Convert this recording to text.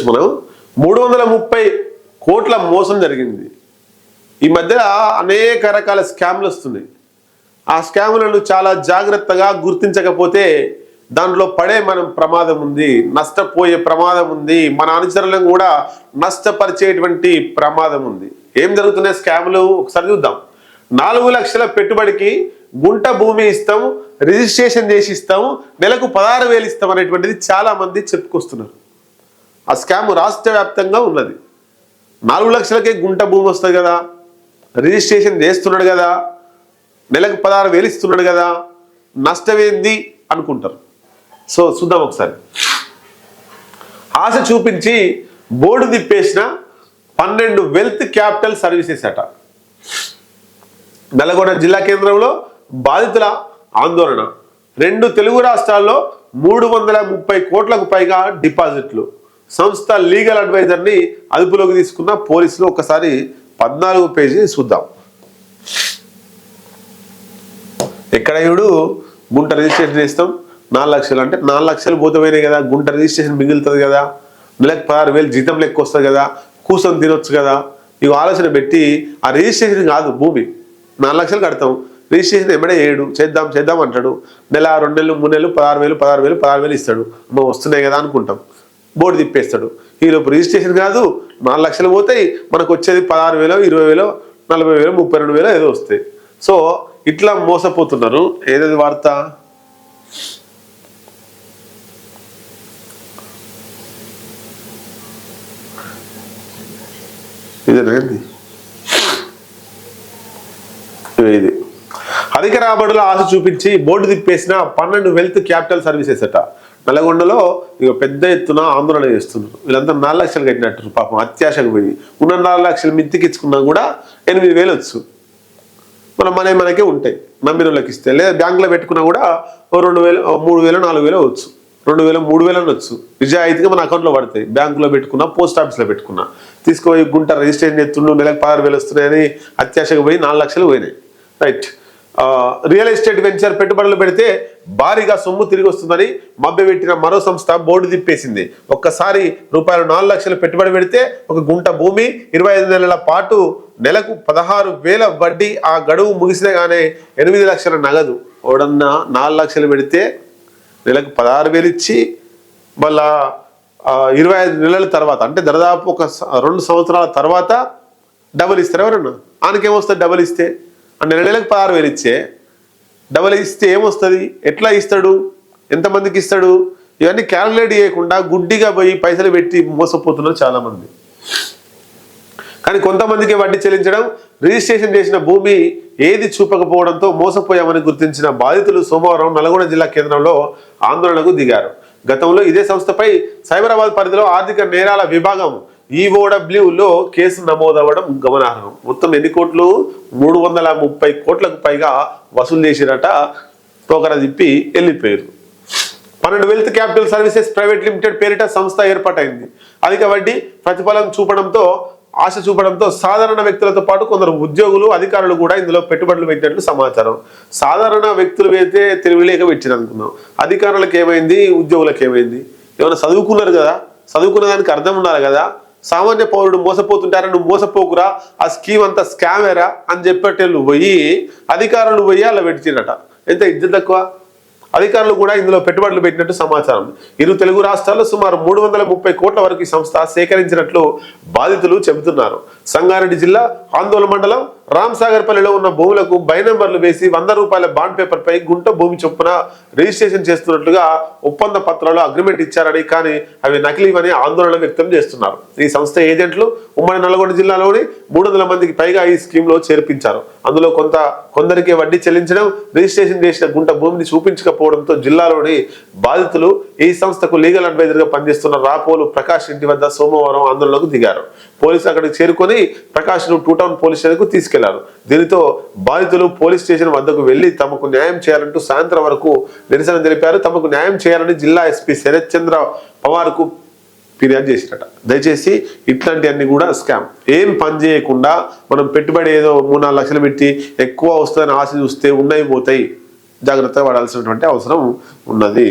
మనం 330 కోట్ల మోసం జరిగింది. ఈ మధ్య అనేక రకాల స్కామ్లు వస్తున్నాయి. ఆ స్కాములను చాలా జాగ్రత్తగా గుర్తించకపోతే దాంట్లో పడే మనం ప్రమాదం ఉంది, నష్టపోయే ప్రమాదం ఉంది, మన అనుచరులను కూడా నష్టపరిచేటువంటి ప్రమాదం ఉంది. ఏం జరుగుతున్నాయి స్కాములు ఒకసారి చూద్దాం. 4 లక్షల పెట్టుబడికి గుంట భూమి ఇస్తాం, రిజిస్ట్రేషన్ చేసి ఇస్తాం, నెలకు 16,000 ఇస్తాం అనేటువంటిది చాలా మంది చెప్పుకొస్తున్నారు. ఆ స్కామ్ రాష్ట్ర వ్యాప్తంగా ఉన్నది. 4 లక్షలకే గుంట భూమి వస్తుంది కదా, రిజిస్ట్రేషన్ చేస్తున్నాడు కదా, నెలకు 16,000 ఇస్తున్నాడు కదా, నష్టమేంది అనుకుంటారు. సో చూద్దాం ఒకసారి. ఆశ చూపించి బోర్డు తిప్పేసిన 12 వెల్త్ క్యాపిటల్ సర్వీసెస్ అట. నల్గొండ జిల్లా కేంద్రంలో బాధితుల ఆందోళన. 2 తెలుగు రాష్ట్రాల్లో 330 కోట్లకు పైగా డిపాజిట్లు. సంస్థ లీగల్ అడ్వైజర్ని అదుపులోకి తీసుకున్న పోలీసులు. ఒకసారి 14వ పేజీ చూద్దాం. ఎక్కడ ఇడు గుంట రిజిస్ట్రేషన్ చేస్తాం 4 లక్షలు అంటే 4 లక్షలు పోతే కదా, గుంట రిజిస్ట్రేషన్ మిగులుతుంది కదా, నెలకు 16,000 జీతం లెక్క వస్తుంది కదా, కూర్చొని తినొచ్చు కదా. ఇవి ఆలోచన పెట్టి ఆ రిజిస్ట్రేషన్ కాదు, భూమి 4 లక్షలు కడతాం, రిజిస్ట్రేషన్ ఎమ్మడే 7 చేద్దాం అంటాడు. నెల 2 నెలలు 3 నెలలు 16,000 ఇస్తాడు. నువ్వు వస్తున్నాయి కదా అనుకుంటాం, బోర్డు తిప్పేస్తాడు. ఈలోపు రిజిస్ట్రేషన్ కాదు, 4 లక్షలు పోతాయి, మనకు వచ్చేది 16,000, 20,000, 40,000, 32,000 ఏదో వస్తాయి. సో ఇట్లా మోసపోతున్నారు. ఏదేది వార్త ఇదేనండి. ఇది అధిక రాబడుల ఆశ చూపించి బోర్డు తిప్పేసిన 12 వెల్త్ క్యాపిటల్ సర్వీసెస్ అట. నల్గొండలో ఇక పెద్ద ఎత్తున ఆందోళన చేస్తున్నారు. వీళ్ళంతా 4 లక్షలు కట్టినట్టు పాపం అత్యాశకు పోయి. ఉన్న 4 లక్షలు మిత్తికిచ్చుకున్నా కూడా 8,000 వచ్చు. మనకే ఉంటాయి, నమ్మిన వాళ్ళకి ఇస్తే. లేదా బ్యాంకులో పెట్టుకున్నా కూడా 2,000, 3,000, 4,000 వచ్చు, 2,000, 3,000 వచ్చు. నిజాయితీగా మన అకౌంట్లో పడతాయి. బ్యాంకులో పెట్టుకున్నా, పోస్ట్ ఆఫీస్లో పెట్టుకున్నా. తీసుకుపోయి గుంట రిజిస్ట్రేషన్ చేస్తుండు, నెలకు 16,000 వస్తున్నాయని అత్యాశకు పోయి 4 లక్షలు పోయినాయి. రైట్. రియల్ ఎస్టేట్ వెంచర్ పెట్టుబడులు పెడితే భారీగా సొమ్ము తిరిగి వస్తుందని మభ్యపెట్టిన మరో సంస్థ బోర్డు తిప్పేసింది. ఒక్కసారి రూపాయలు 4 లక్షలు పెట్టుబడి పెడితే ఒక గుంట భూమి 25 నెలల పాటు నెలకు 16,000 వడ్డీ. ఆ గడువు ముగిసినగానే 8 లక్షల నగదు. ఓడన్నా 4 లక్షలు పెడితే నెలకు 16,000 ఇచ్చి మళ్ళా 25 నెలల తర్వాత అంటే దాదాపు ఒక 2 సంవత్సరాల తర్వాత డబుల్ ఇస్తారు. ఎవరన్నా ఆయనకేమొస్తుంది డబుల్ ఇస్తే? అంటే నెలకు 16,000 ఇచ్చే డబుల్ ఇస్తే ఏమొస్తుంది, ఎట్లా ఇస్తాడు, ఎంతమందికి ఇస్తాడు? ఇవన్నీ క్యాలిక్యులేట్ చేయకుండా గుడ్డిగా పోయి పైసలు పెట్టి మోసపోతున్నారు చాలామంది. కానీ కొంతమందికి వడ్డీ చెల్లించడం, రిజిస్ట్రేషన్ చేసిన భూమి ఏది చూపకపోవడంతో మోసపోయామని గుర్తించిన బాధితులు సోమవారం నల్గొండ జిల్లా కేంద్రంలో ఆందోళనకు దిగారు. గతంలో ఇదే సంస్థపై సైబరాబాద్ పరిధిలో ఆర్థిక నేరాల విభాగం ఈఓడబ్ల్యూలో కేసు నమోదవ్వడం గమనార్హం. మొత్తం ఎన్ని కోట్లు? 330 కోట్లకు పైగా వసూలు చేసిరట. తోకర తిప్పి వెళ్ళిపోయారు. 12 wealth capital services private limited పేరిట సంస్థ ఏర్పాటైంది. అధిక వడ్డీ ప్రతిఫలం ఆశ చూపడంతో సాధారణ వ్యక్తులతో పాటు కొందరు ఉద్యోగులు, అధికారులు కూడా ఇందులో పెట్టుబడులు పెట్టినట్లు సమాచారం. సాధారణ వ్యక్తులు అయితే తెలివిలేక పెట్టిన అనుకున్నాం. అధికారులకు ఏమైంది, ఉద్యోగులకు ఏమైంది? ఏమైనా చదువుకున్నారు కదా, చదువుకున్న దానికి అర్థం ఉండాలి కదా. సామాన్య పౌరుడు మోసపోతుంటారా, నువ్వు మోసపోకురా, ఆ స్కీమ్ అంతా స్కామేరా అని చెప్పేటోళ్ళు పోయి అధికారులు పోయి అలా పెట్టిరట. ఎంత ఇజ్జత్ తక్కువ. అధికారులు కూడా ఇందులో పెట్టుబడులు పెట్టినట్టు సమాచారం. 2 తెలుగు రాష్ట్రాల్లో సుమారు 330 కోట్ల వరకు ఈ సంస్థ సేకరించినట్లు బాధితులు చెబుతున్నారు. సంగారెడ్డి జిల్లా ఆందోళన మండలం రామ్సాగర్పల్లిలో ఉన్న భూములకు బై నెంబర్లు వేసి 100 రూపాయల బాండ్ పేపర్ పై గుంట భూమి చొప్పున రిజిస్ట్రేషన్ చేస్తున్నట్లుగా ఒప్పంద పత్రాలు అగ్రిమెంట్ ఇచ్చారని, కానీ అవి నకిలీవని ఆందోళన వ్యక్తం చేస్తున్నారు. ఈ సంస్థ ఏజెంట్లు ఉమ్మడి నల్గొండ జిల్లాలోని 300 మందికి పైగా ఈ స్కీమ్ లో చేర్పించారు. అందులో కొందరికి వడ్డీ చెల్లించడం, రిజిస్ట్రేషన్ చేసిన గుంట భూమిని చూపించకపోవడంతో జిల్లాలోని బాధితులు ఈ సంస్థకు లీగల్ అడ్వైజర్ గా పనిచేస్తున్న రాపోలు ప్రకాష్ ఇంటి వద్ద సోమవారం ఆందోళనకు దిగారు. పోలీసులు అక్కడికి చేరుకొని ప్రకాష్ ను 2 టౌన్ పోలీస్ స్టేషన్కు తీసుకెళ్లారు. దీనితో బాధితులు పోలీస్ స్టేషన్ వద్దకు వెళ్లి తమకు న్యాయం చేయాలంటూ సాయంత్రం వరకు నిరసన తెలిపారు. తమకు న్యాయం చేయాలని జిల్లా ఎస్పీ శరత్ చంద్ర పవార్ కు ఫిర్యాదు చేసినట. దయచేసి ఇట్లాంటివన్నీ కూడా స్కామ్. ఏం పని చేయకుండా మనం పెట్టుబడి ఏదో 3-4 లక్షలు పెట్టి ఎక్కువ వస్తుందని ఆశ చూస్తే ఉన్నాయి పోతాయి. జాగ్రత్తగా పడాల్సినటువంటి అవసరం ఉన్నది.